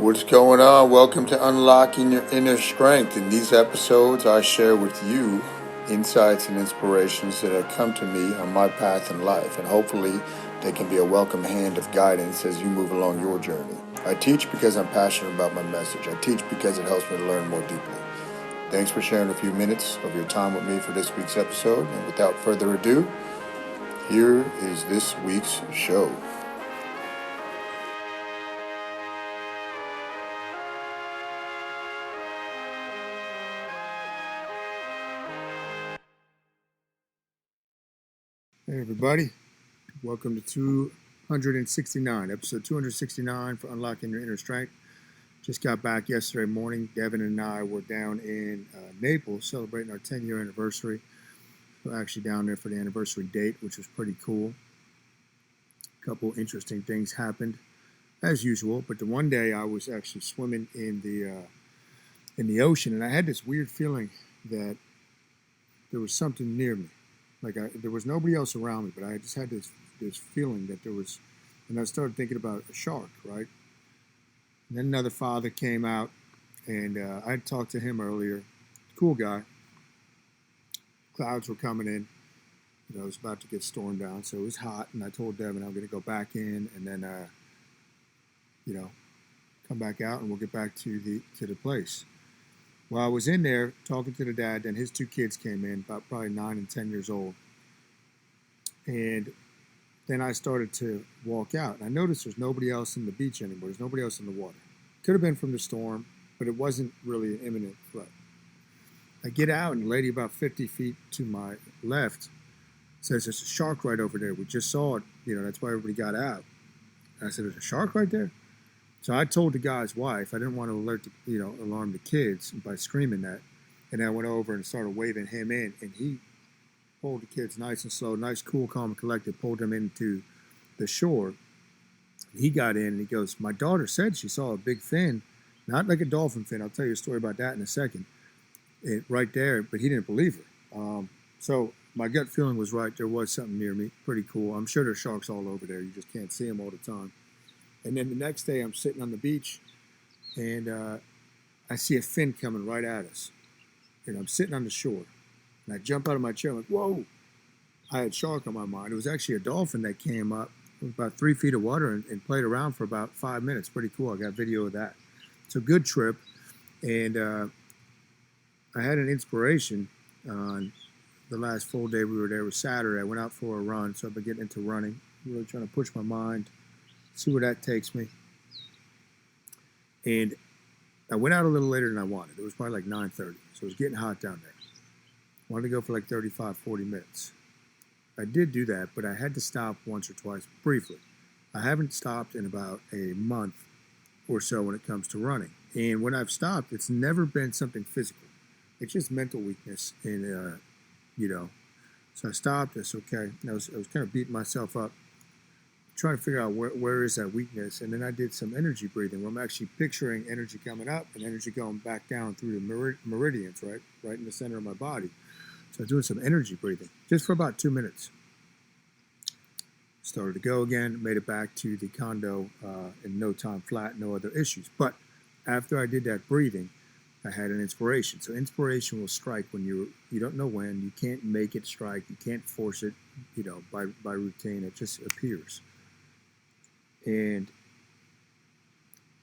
What's going on? Welcome to Unlocking Your Inner Strength. In these episodes, I share with you insights and inspirations that have come to me on my path in life, and hopefully they can be a welcome hand of guidance as you move along your journey. I teach because I'm passionate about my message. I teach because it helps me to learn more deeply. Thanks for sharing a few minutes of your time with me for this week's episode, and without further ado, here is this week's show. Hey everybody, welcome to 269, episode 269 for Unlocking Your Inner Strength. Just got back yesterday morning. Devin and I were down in Naples celebrating our 10-year anniversary. We're actually down there for the anniversary date, which was pretty cool. A couple interesting things happened, as usual. But the one day I was actually swimming in the ocean, and I had this weird feeling that there was something near me. There was nobody else around me, but I just had this feeling that there was, and I started thinking about a shark, right? And then another father came out, and I talked to him earlier. Cool guy. Clouds were coming in. It was about to get stormed down, so it was hot, and I told Devin I'm going to go back in, and then, come back out, and we'll get back to the place. Well, I was in there talking to the dad, then his two kids came in, about probably 9 and 10 years old. And then I started to walk out. And I noticed there's nobody else in the beach anymore. There's nobody else in the water. Could have been from the storm, but it wasn't really an imminent threat. I get out, and a lady about 50 feet to my left says, "There's a shark right over there. We just saw it. That's why everybody got out." And I said, "There's a shark right there?" So I told the guy's wife. I didn't want to alarm the kids by screaming that. And I went over and started waving him in, and he pulled the kids nice and slow, nice, cool, calm, and collected, pulled them into the shore. He got in, and he goes, "My daughter said she saw a big fin, not like a dolphin fin. I'll tell you a story about that in a second." Right there, but he didn't believe her. So my gut feeling was right. There was something near me. Pretty cool. I'm sure there's sharks all over there. You just can't see them all the time. And then the next day, I'm sitting on the beach, and I see a fin coming right at us. And I'm sitting on the shore, and I jump out of my chair. I'm like, "Whoa!" I had shark on my mind. It was actually a dolphin that came up about 3 feet of water and played around for about 5 minutes. Pretty cool. I got video of that. It's a good trip, and I had an inspiration on the last full day we were there. It was Saturday. I went out for a run, so I've been getting into running, really trying to push my mind, see where that takes me. And I went out a little later than I wanted. It was probably like 9:30, so it was getting hot down there. I wanted to go for like 35, 40 minutes. I did do that, but I had to stop once or twice briefly. I haven't stopped in about a month or so when it comes to running. And when I've stopped, it's never been something physical. It's just mental weakness. And, so I stopped. It's okay. I was kind of beating myself up, trying to figure out where is that weakness. And then I did some energy breathing where I'm actually picturing energy coming up and energy going back down through the meridians, right in the center of my body. So I was doing some energy breathing just for about 2 minutes. Started to go again, made it back to the condo in no time flat, no other issues. But after I did that breathing, I had an inspiration. So inspiration will strike when you don't know when. You can't make it strike. You can't force it, by routine. It just appears. And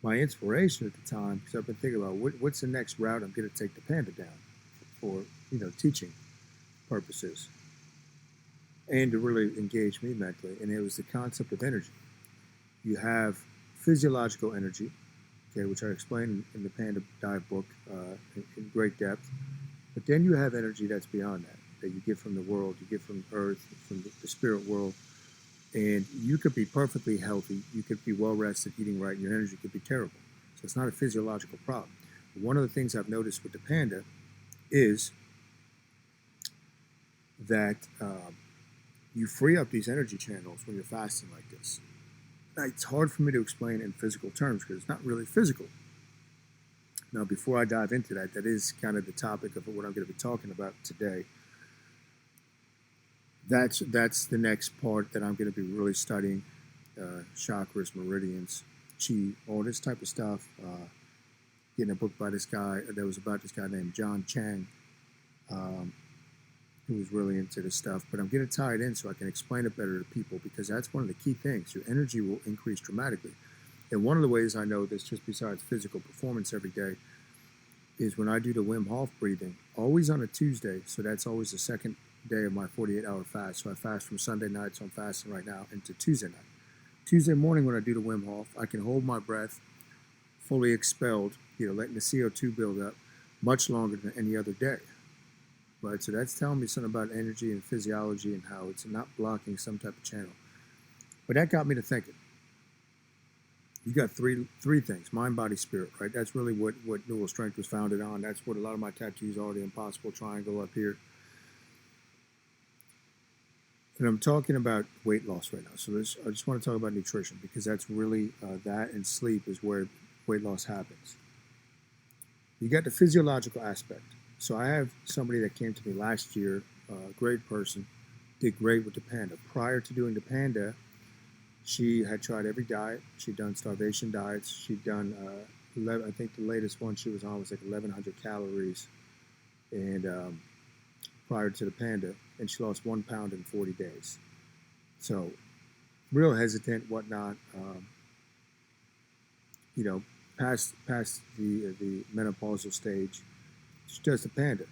my inspiration at the time, because I've been thinking about what's the next route I'm going to take the panda down for, teaching purposes and to really engage me mentally. And it was the concept of energy. You have physiological energy, okay, which I explain in the Panda Dive book in great depth. But then you have energy that's beyond that you get from the world, you get from Earth, from the spirit world. And you could be perfectly healthy, you could be well-rested, eating right, and your energy could be terrible. So it's not a physiological problem. But one of the things I've noticed with the panda is that you free up these energy channels when you're fasting like this. Now, it's hard for me to explain in physical terms because it's not really physical. Now, before I dive into that, that is kind of the topic of what I'm going to be talking about today. That's the next part that I'm going to be really studying, chakras, meridians, Chi, all this type of stuff. Getting a book by this guy that was about this guy named John Chang, who was really into this stuff. But I'm going to tie it in so I can explain it better to people, because that's one of the key things. Your energy will increase dramatically. And one of the ways I know this, just besides physical performance every day, is when I do the Wim Hof breathing, always on a Tuesday. So that's always the second day of my 48-hour fast. So I fast from Sunday night, so I'm fasting right now, into Tuesday night. Tuesday morning when I do the Wim Hof, I can hold my breath fully expelled, letting the CO2 build up much longer than any other day. Right? So that's telling me something about energy and physiology and how it's not blocking some type of channel. But that got me to thinking. You got three things: mind, body, spirit, right? That's really what Neural Strength was founded on. That's what a lot of my tattoos are, the impossible triangle up here. And I'm talking about weight loss right now. So I just want to talk about nutrition, because that's really, that and sleep is where weight loss happens. You got the physiological aspect. So I have somebody that came to me last year, a great person, did great with the Panda. Prior to doing the Panda, she had tried every diet. She'd done starvation diets. She'd done, I think the latest one she was on was like 1,100 calories, and prior to the Panda, and she lost 1 pound in 40 days. So, real hesitant, whatnot. Past the menopausal stage. She does the Panda.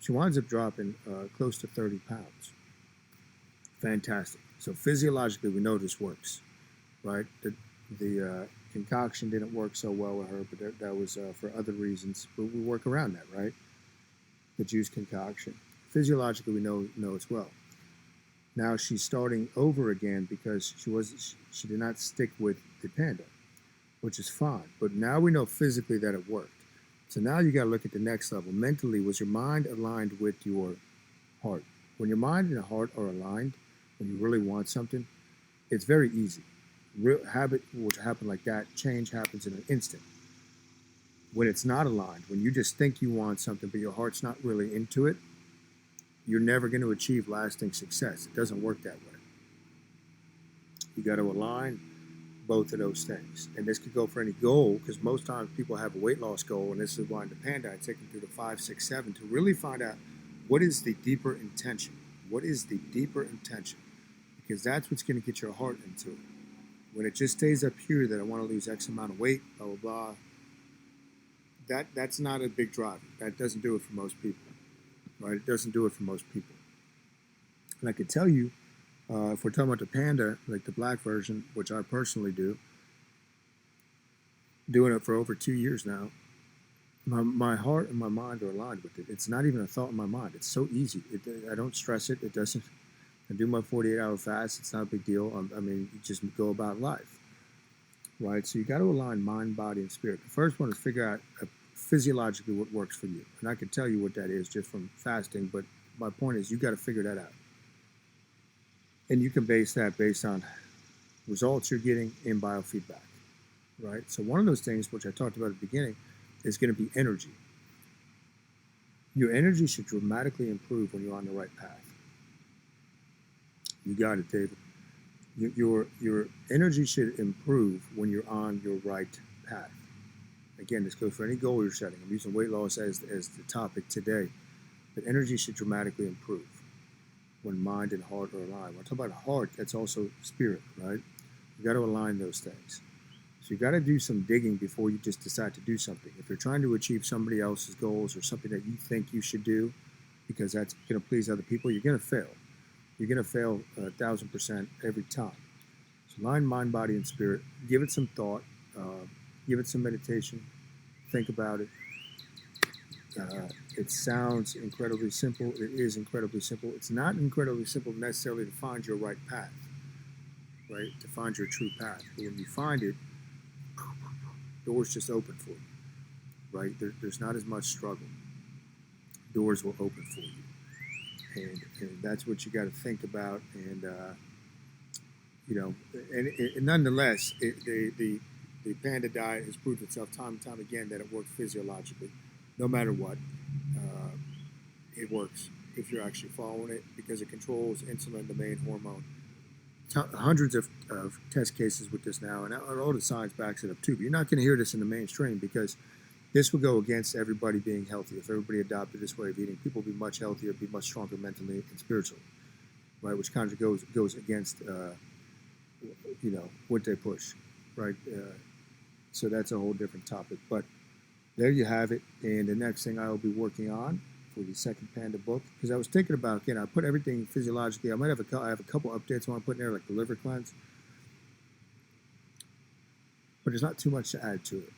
She winds up dropping close to 30 pounds. Fantastic. So physiologically, we know this works, right? The concoction didn't work so well with her, but that was for other reasons. But we work around that, right? The juice concoction. Physiologically, we know it's well. Now she's starting over again because she did not stick with the Panda, which is fine. But now we know physically that it worked. So now you got to look at the next level. Mentally, was your mind aligned with your heart? When your mind and your heart are aligned, when you really want something, it's very easy. Real habit will happen like that. Change happens in an instant. When it's not aligned, when you just think you want something, but your heart's not really into it, you're never going to achieve lasting success. It doesn't work that way. You got to align both of those things. And this could go for any goal, because most times people have a weight loss goal, and this is why in the Panda I take them through the 5, 6, 7 to really find out what is the deeper intention. What is the deeper intention? Because that's what's going to get your heart into it. When it just stays up here that I want to lose X amount of weight, blah, blah, blah, that's not a big driver. That doesn't do it for most people. Right? It doesn't do it for most people. And I can tell you, if we're talking about the Panda, like the black version, which I personally do, doing it for over 2 years now, my heart and my mind are aligned with it. It's not even a thought in my mind. It's so easy. I don't stress it. It doesn't. I do my 48-hour fast. It's not a big deal. I mean, you just go about life, right? So you got to align mind, body, and spirit. The first one is figure out physiologically what works for you. And I can tell you what that is just from fasting, but my point is you got to figure that out. And you can base that based on results you're getting in biofeedback, right? So one of those things, which I talked about at the beginning, is going to be energy. Your energy should dramatically improve when you're on the right path. You got it, David. Your energy should improve when you're on your right path. Again, this goes for any goal you're setting. I'm using weight loss as the topic today. But energy should dramatically improve when mind and heart are aligned. When I talk about heart, that's also spirit, right? You got to align those things. So you got to do some digging before you just decide to do something. If you're trying to achieve somebody else's goals or something that you think you should do because that's going to please other people, you're going to fail. You're going to fail 1,000% every time. So align mind, body, and spirit. Give it some thought. Give it some meditation. Think about it. It sounds incredibly simple. It is incredibly simple. It's not incredibly simple necessarily to find your right path, right? To find your true path. But when you find it, doors just open for you, right? There's not as much struggle. Doors will open for you. And that's what you got to think about. And, and nonetheless, the Panda diet has proved itself time and time again that it works physiologically. No matter what, it works if you're actually following it, because it controls insulin, the main hormone, hundreds of test cases with this now, and all the science backs it up too. But you're not going to hear this in the mainstream because this would go against everybody being healthy. If everybody adopted this way of eating, people would be much healthier, be much stronger mentally and spiritually, right? Which kind of goes against what they push, right? So that's a whole different topic. But there you have it. And the next thing I will be working on for the second Panda book, because I was thinking about, again, I put everything physiologically. I have a couple updates I want to put in there, like the liver cleanse, but there's not too much to add to it.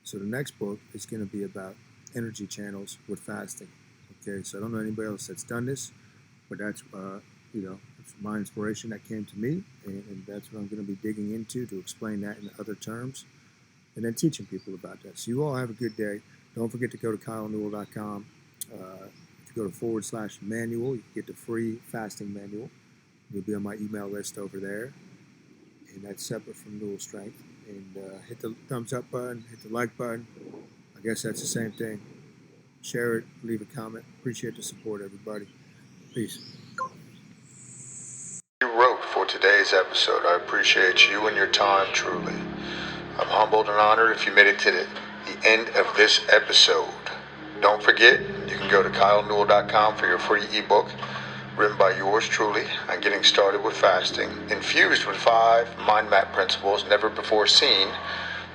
So the next book is going to be about energy channels with fasting. Okay, so I don't know anybody else that's done this, but that's it's my inspiration that came to me, and that's what I'm going to be digging into to explain that in other terms, and then teaching people about that. So you all have a good day. Don't forget to go to kylenewell.com. If you go to /manual, you can get the free fasting manual. You'll be on my email list over there, and that's separate from Newell Strength. And hit the thumbs up button, hit the like button. I guess that's the same thing. Share it, leave a comment. Appreciate the support, everybody. Peace. You wrote for today's episode. I appreciate you and your time truly. I'm humbled and honored if you made it to the end of this episode. Don't forget, you can go to kylenewell.com for your free ebook written by yours truly on getting started with fasting, infused with 5 mind map principles never before seen.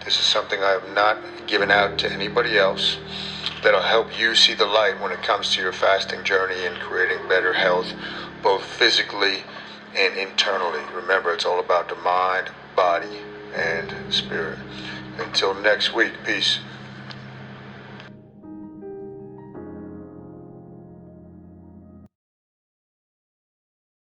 This is something I have not given out to anybody else that'll help you see the light when it comes to your fasting journey and creating better health, both physically and internally. Remember, it's all about the mind, body, and spirit. Until next week, peace.